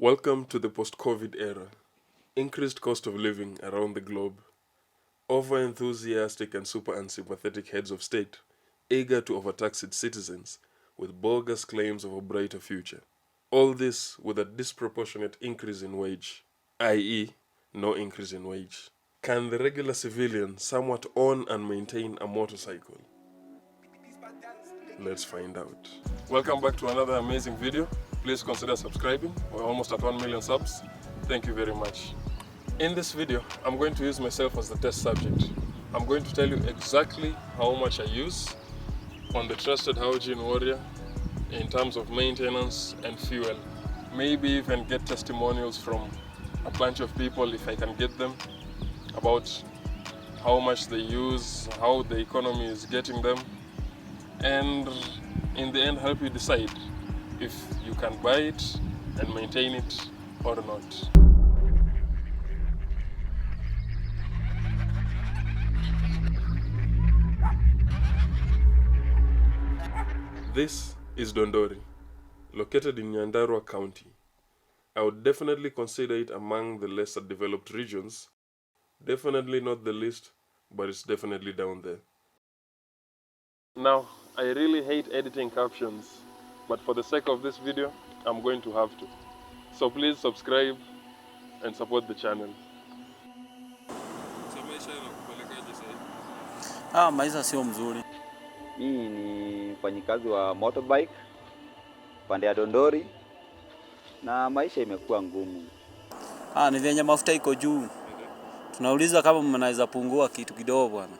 Welcome to the post-COVID era. Increased cost of living around the globe. Over-enthusiastic and super unsympathetic heads of state, eager to overtax its citizens with bogus claims of a brighter future. All this with a disproportionate increase in wage, i.e., no increase in wage. Can the regular civilian somewhat own and maintain a motorcycle? Let's find out. Welcome back to another amazing video. Please consider subscribing. We're almost at 1 million subs. Thank you very much. In this video, I'm going to use myself as the test subject. I'm going to tell you exactly how much I use on the trusted Haojin Warrior in terms of maintenance and fuel. Maybe even get testimonials from a bunch of people if I can get them about how much they use, how the economy is getting them, and in the end help you decide if you can buy it and maintain it or not. This is Dondori, located in Nyandarua County. I would definitely consider it among the lesser developed regions. Definitely not the least, but it's definitely down there. Now, I really hate editing captions, but for the sake of this video, I'm going to have to. So please subscribe and support the channel. Maisha sio mzuri. Mimi ni mfanyikazi wa motorbike pande ya Dondori na maisha imekuwa ngumu. Ni venye mafuta iko juu. Tunauliza kama mnaweza pungua kitu kidogo bwana.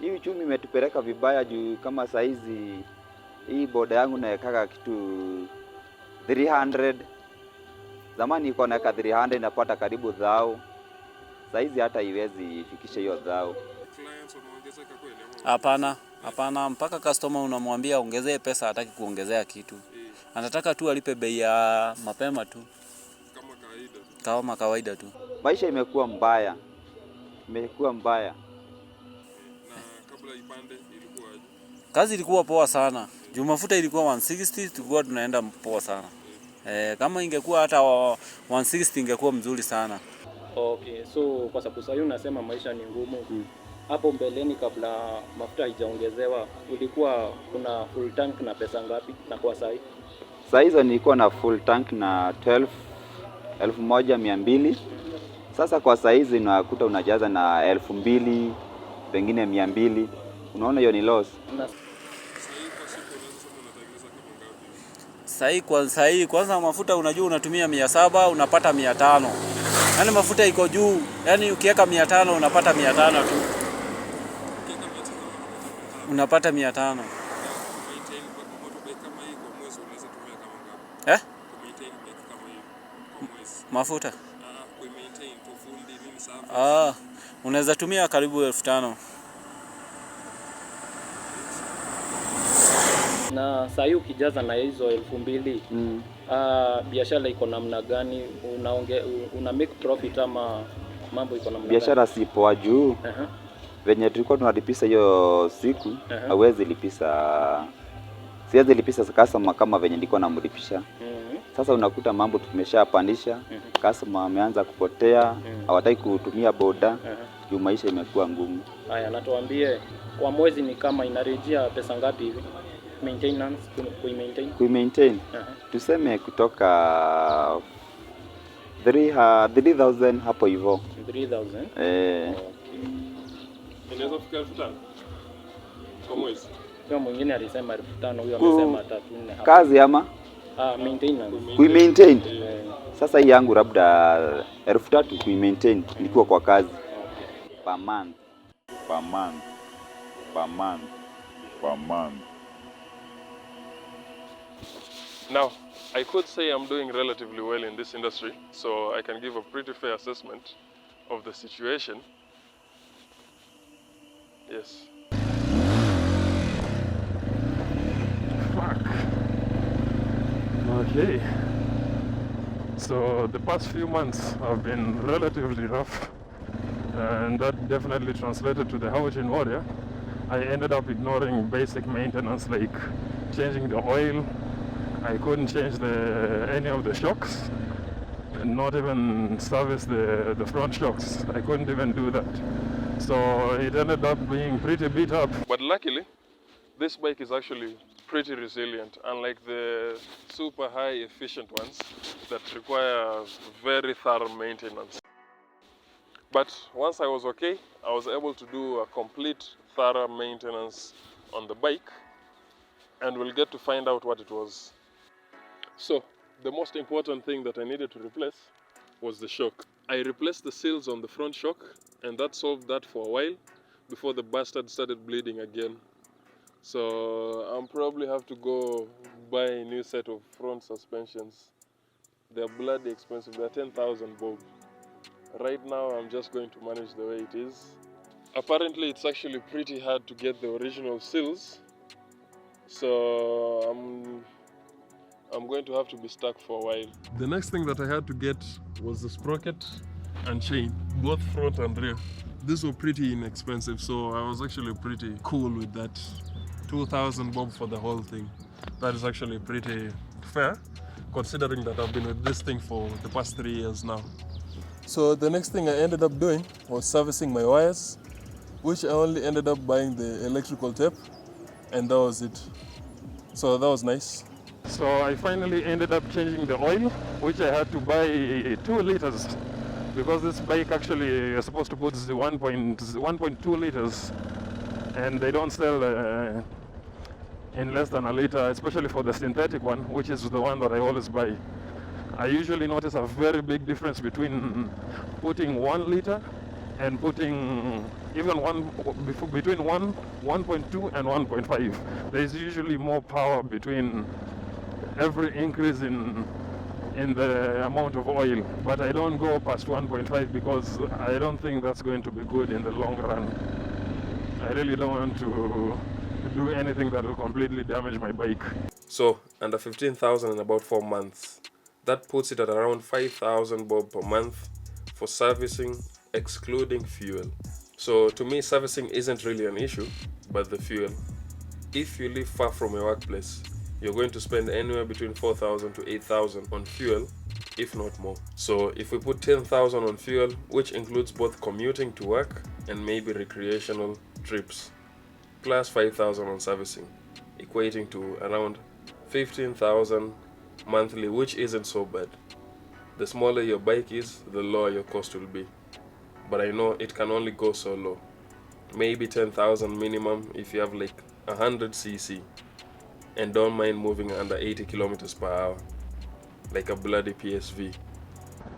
Hii uchumi imetupeleka vibaya juu kama saizi hii boda yangu naekaka kitu 300. Zamani iko naeka 300 napata karibu dhao. Saizi hata iwezi fikisha hiyo dhao. Hapana, mpaka customer unamwambia ongezee pesa, hataki kuongezea kitu. Anataka tu alipe bei ya mapema tu. Kama kawaida tu. Maisha imekuwa mbaya. Na kabla ipande ilikuwa aje? Kazi ilikuwa poa sana. Juu mafuta ilikuwa 160, tulikuwa tunaenda poa sana. Kama ingekuwa hata 160 ingekuwa mzuri sana. Okay, so kwa sababu sasa unasema maisha ni ngumu. Hapo mbeleni kabla mafuta haijaongezewa ulikuwa kuna full tank na pesa ngapi na kwa sasa? Sasa hizo nilikuwa na full tank na 12,200. Sasa kwa sasa hizi unakuta unajaza na 2,000 pengine 200. Unaona hiyo ni loss. Sasa kwanza mafuta unajua unatumia 700 unapata 500. Yaani mafuta iko juu. Yaani ukiweka 500 unapata 500 tu. Unapata 500. Mafuta? Unaweza tumia karibu 5,000. Na sasa hiyo ukijaza na hizo 2,000, biashara iko namna gani? Una make profit ama mambo iko namna gani? Biashara si poa juu. Venye tulikuwa tunalipisa hiyo siku, hawezi lipisa. Siwezi lipisa customer kama venye nilikuwa namlipisha. Sasa unakuta mambo tumeshapandisha, customer ameanza kupotea, hawataki kutumia boda, juu maisha imekuwa ngumu. Haya, natuambie kwa mwezi ni kama inarejea pesa ngapi hivi? Maintenance, Kuimaintain. Tuseme kutoka 3,000 hapo hivyo. 3,000? Inaweza kufika 5,000 kwa mwezi. Kwa mwingine alisema 5,000, huyo amesema 3,000 hapo. Kazi ama? Maintenance. Kuimaintain. Sasa hii yangu labda 3,000 kuimaintain nilikuwa kwa kazi. Per month. Now, I could say I'm doing relatively well in this industry, so I can give a pretty fair assessment of the situation. Yes. Fuck. Okay. So the past few months have been relatively rough, and that definitely translated to the Haojin Warrior. I ended up ignoring basic maintenance like changing the oil, I couldn't change any of the shocks, not even service the front shocks. I couldn't even do that. So it ended up being pretty beat up. But luckily, this bike is actually pretty resilient, unlike the super high efficient ones that require very thorough maintenance. But once I was okay, I was able to do a complete thorough maintenance on the bike, and we'll get to find out what it was. So the most important thing that I needed to replace was the shock. I replaced the seals on the front shock, and that solved that for a while before the bastard started bleeding again. So I'll probably have to go buy a new set of front suspensions. They're bloody expensive. They're 10,000 bob. Right now I'm just going to manage the way it is. Apparently it's actually pretty hard to get the original seals, so I'm going to have to be stuck for a while. The next thing that I had to get was the sprocket and chain, both front and rear. These were pretty inexpensive, so I was actually pretty cool with that. 2,000 bob for the whole thing. That is actually pretty fair, considering that I've been with this thing for the past 3 years now. So the next thing I ended up doing was servicing my wires, which I only ended up buying the electrical tape, and that was it. So that was nice. So I finally ended up changing the oil, which I had to buy 2 liters, because this bike actually is supposed to put 1.2 liters, and they don't sell in less than a liter, especially for the synthetic one, which is the one that I always buy. I usually notice a very big difference between putting 1 liter and putting even between 1.2 and 1.5. There's usually more power between every increase in the amount of oil, but I don't go past 1.5 because I don't think that's going to be good in the long run. I really don't want to do anything that will completely damage my bike. So under 15,000 in about 4 months. That puts it at around 5,000 bob per month for servicing, excluding fuel. So to me, servicing isn't really an issue, but the fuel. If you live far from your workplace, you're going to spend anywhere between 4,000 to 8,000 on fuel, if not more. So if we put 10,000 on fuel, which includes both commuting to work and maybe recreational trips, plus 5,000 on servicing, equating to around 15,000 monthly, which isn't so bad. The smaller your bike is, the lower your cost will be. But I know it can only go so low. Maybe 10,000 minimum if you have like 100cc and don't mind moving under 80 kilometers per hour, like a bloody PSV.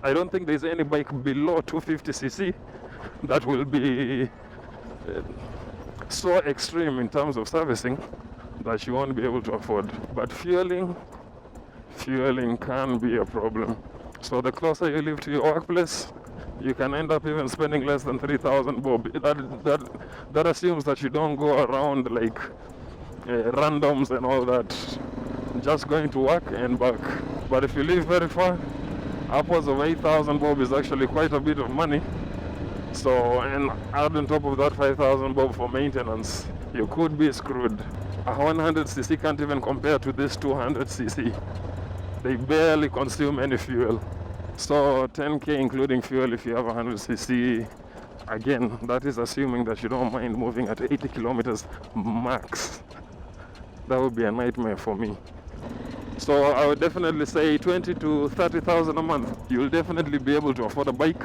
I don't think there's any bike below 250cc that will be so extreme in terms of servicing that you won't be able to afford. But fueling can be a problem. So the closer you live to your workplace, you can end up even spending less than 3,000 bob. That assumes that you don't go around like randoms and all that, just going to work and back. But if you live very far, upwards of 8,000 bob is actually quite a bit of money. So, and add on top of that 5,000 bob for maintenance, you could be screwed. A 100cc can't even compare to this 200cc. They barely consume any fuel. So 10k including fuel if you have 100cc. Again, that is assuming that you don't mind moving at 80 kilometers max. That would be a nightmare for me. So I would definitely say 20 to 30,000 a month. You'll definitely be able to afford a bike.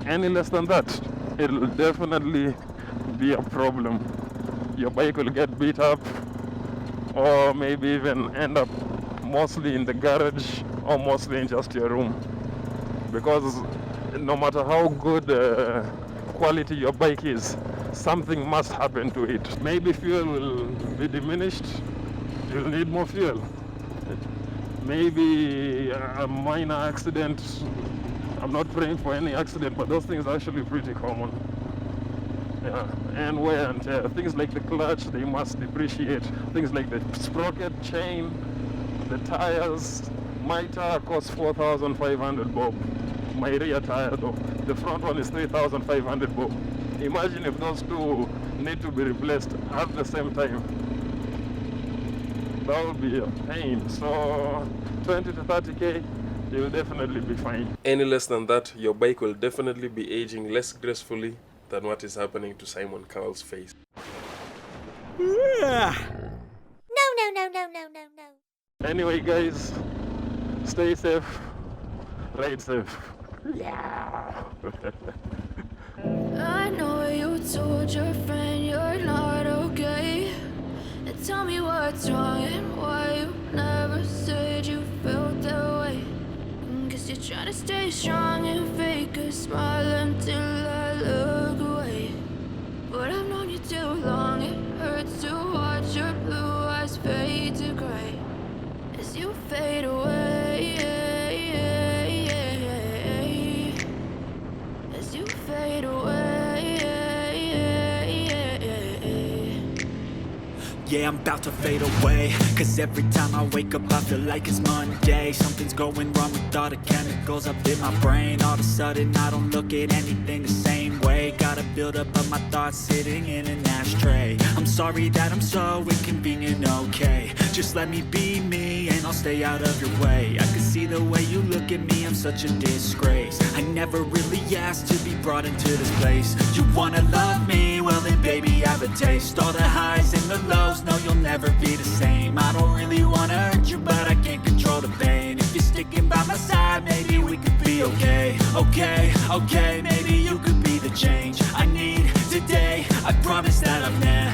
Any less than that, it'll definitely be a problem. Your bike will get beat up, or maybe even end up mostly in the garage or mostly in just your room. Because no matter how good quality your bike is, something must happen to it. Maybe fuel will be diminished, you'll need more fuel. Maybe a minor accident. I'm not praying for any accident, but those things are actually pretty common. Yeah, and wear and tear. Things like the clutch, they must depreciate. Things like the sprocket, chain, the tires. My tire costs 4,500 bob. My rear tire though. The front one is 3,500 bob. Imagine if those two need to be replaced at the same time. that will be a pain. So 20 to 30k, you'll definitely be fine. Any less than that, your bike will definitely be aging less gracefully than what is happening to Simon Cowell's face. No. Anyway, guys, stay safe, ride safe. I know you told your friend you're not okay. And tell me what's wrong and why you never said you felt that way. Guess you're trying to stay strong and fake a smile until I look away. But I've known you too long, it hurts to watch your blue eyes fade to gray as you fade away. As you fade away. Yeah, I'm about to fade away, cause every time I wake up I feel like it's Monday. Something's going wrong with all the chemicals up in my brain. All of a sudden I don't look at anything the same way. Got a buildup of my thoughts sitting in an ashtray. I'm sorry that I'm so inconvenient, okay. Just let me be me and I'll stay out of your way. I can see the way you look at me, I'm such a disgrace. I never really asked to be brought into this place. You wanna love me? Well then baby have a taste. All the highs and the lows, no you'll never be the same. I don't really wanna hurt you but I can't control the pain. If you're sticking by my side, maybe we could be okay. Okay, maybe you could be the change I need today. I promise that I've never